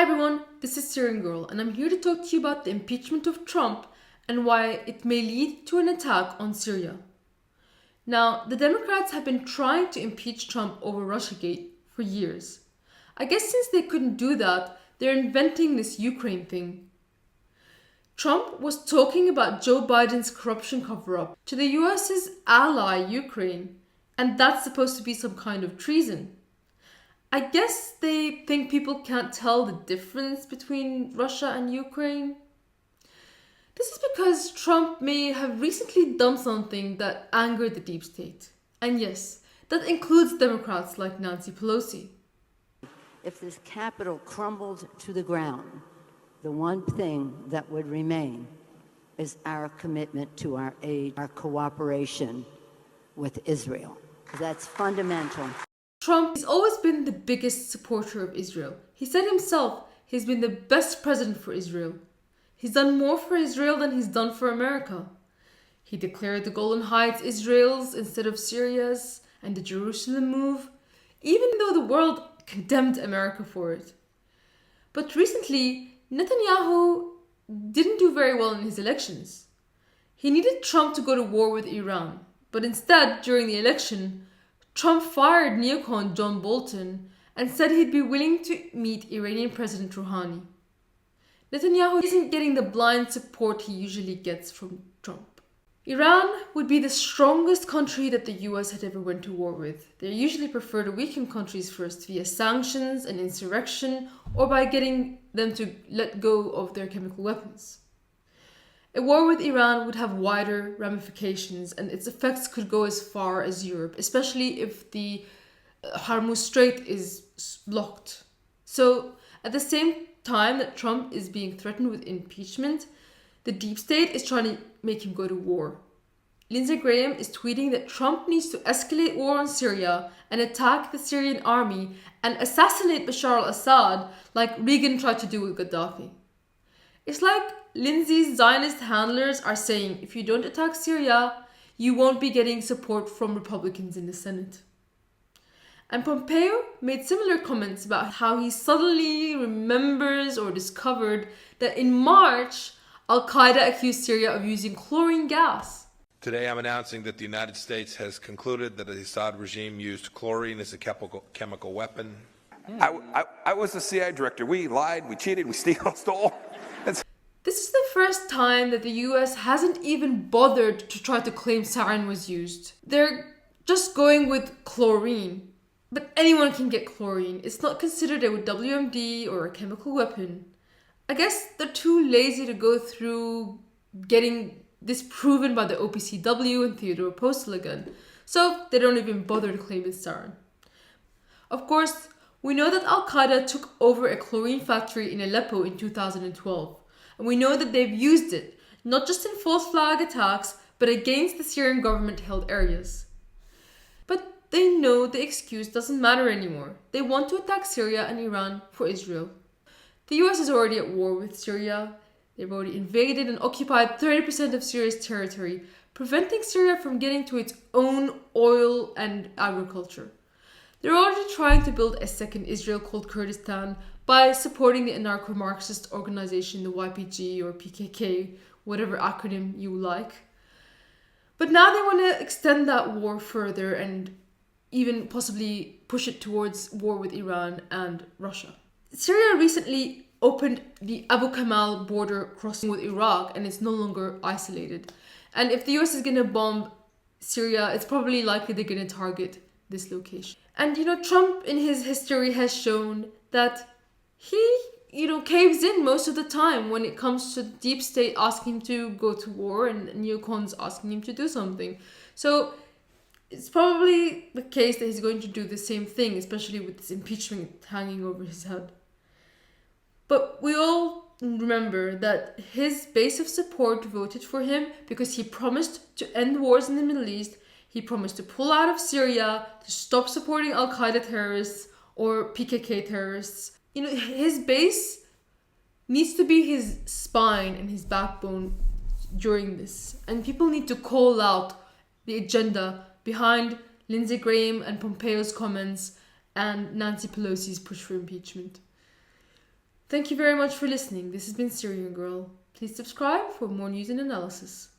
Hi everyone, this is Syrian Girl, and I'm here to talk to you about the impeachment of Trump and why it may lead to an attack on Syria. Now, the Democrats have been trying to impeach Trump over Russiagate for years. I guess since they couldn't do that, they're inventing this Ukraine thing. Trump was talking about Joe Biden's corruption cover-up to the US's ally Ukraine, and that's supposed to be some kind of treason. I guess they think people can't tell the difference between Russia and Ukraine. This is because Trump may have recently done something that angered the deep state. And yes, that includes Democrats like Nancy Pelosi. If this Capitol crumbled to the ground, the one thing that would remain is our commitment to our aid, our cooperation with Israel. That's fundamental. Trump has always been the biggest supporter of Israel. He said himself he's been the best president for Israel. He's done more for Israel than he's done for America. He declared the Golan Heights Israel's instead of Syria's, and the Jerusalem move, even though the world condemned America for it. But recently, Netanyahu didn't do very well in his elections. He needed Trump to go to war with Iran, but instead, during the election, Trump fired neocon John Bolton and said he'd be willing to meet Iranian President Rouhani. Netanyahu isn't getting the blind support he usually gets from Trump. Iran would be the strongest country that the US had ever went to war with. They usually prefer to weaken countries first via sanctions and insurrection, or by getting them to let go of their chemical weapons. A war with Iran would have wider ramifications, and its effects could go as far as Europe, especially if the Hormuz Strait is blocked. So, at the same time that Trump is being threatened with impeachment, the deep state is trying to make him go to war. Lindsey Graham is tweeting that Trump needs to escalate war on Syria and attack the Syrian army and assassinate Bashar al-Assad like Reagan tried to do with Gaddafi. It's like Lindsey's Zionist handlers are saying if you don't attack Syria, you won't be getting support from Republicans in the Senate. And Pompeo made similar comments about how he suddenly remembers or discovered that in March, Al-Qaeda accused Syria of using chlorine gas. Today I'm announcing that the United States has concluded that the Assad regime used chlorine as a chemical weapon. I was the CIA director. We lied, we cheated, we stole. This is the first time that the US hasn't even bothered to try to claim sarin was used. They're just going with chlorine. But anyone can get chlorine. It's not considered a WMD or a chemical weapon. I guess they're too lazy to go through getting this proven by the OPCW and Theodore Postal again. So they don't even bother to claim it's sarin. Of course, we know that Al-Qaeda took over a chlorine factory in Aleppo in 2012. And we know that they've used it, not just in false flag attacks, but against the Syrian government-held areas. But they know the excuse doesn't matter anymore. They want to attack Syria and Iran for Israel. The US is already at war with Syria. They've already invaded and occupied 30% of Syria's territory, preventing Syria from getting to its own oil and agriculture. They're already trying to build a second Israel called Kurdistan by supporting the anarcho-Marxist organization, the YPG or PKK, whatever acronym you like. But now they want to extend that war further and even possibly push it towards war with Iran and Russia. Syria recently opened the Abu Kamal border crossing with Iraq, and it's no longer isolated. And if the US is going to bomb Syria, it's probably likely they're going to target this location. And Trump in his history has shown that he, caves in most of the time when it comes to the deep state asking him to go to war and neocons asking him to do something. So it's probably the case that he's going to do the same thing, especially with this impeachment hanging over his head. But we all remember that his base of support voted for him because he promised to end wars in the Middle East. He promised to pull out of Syria, to stop supporting Al-Qaeda terrorists or PKK terrorists. His base needs to be his spine and his backbone during this. And people need to call out the agenda behind Lindsey Graham and Pompeo's comments and Nancy Pelosi's push for impeachment. Thank you very much for listening. This has been Syrian Girl. Please subscribe for more news and analysis.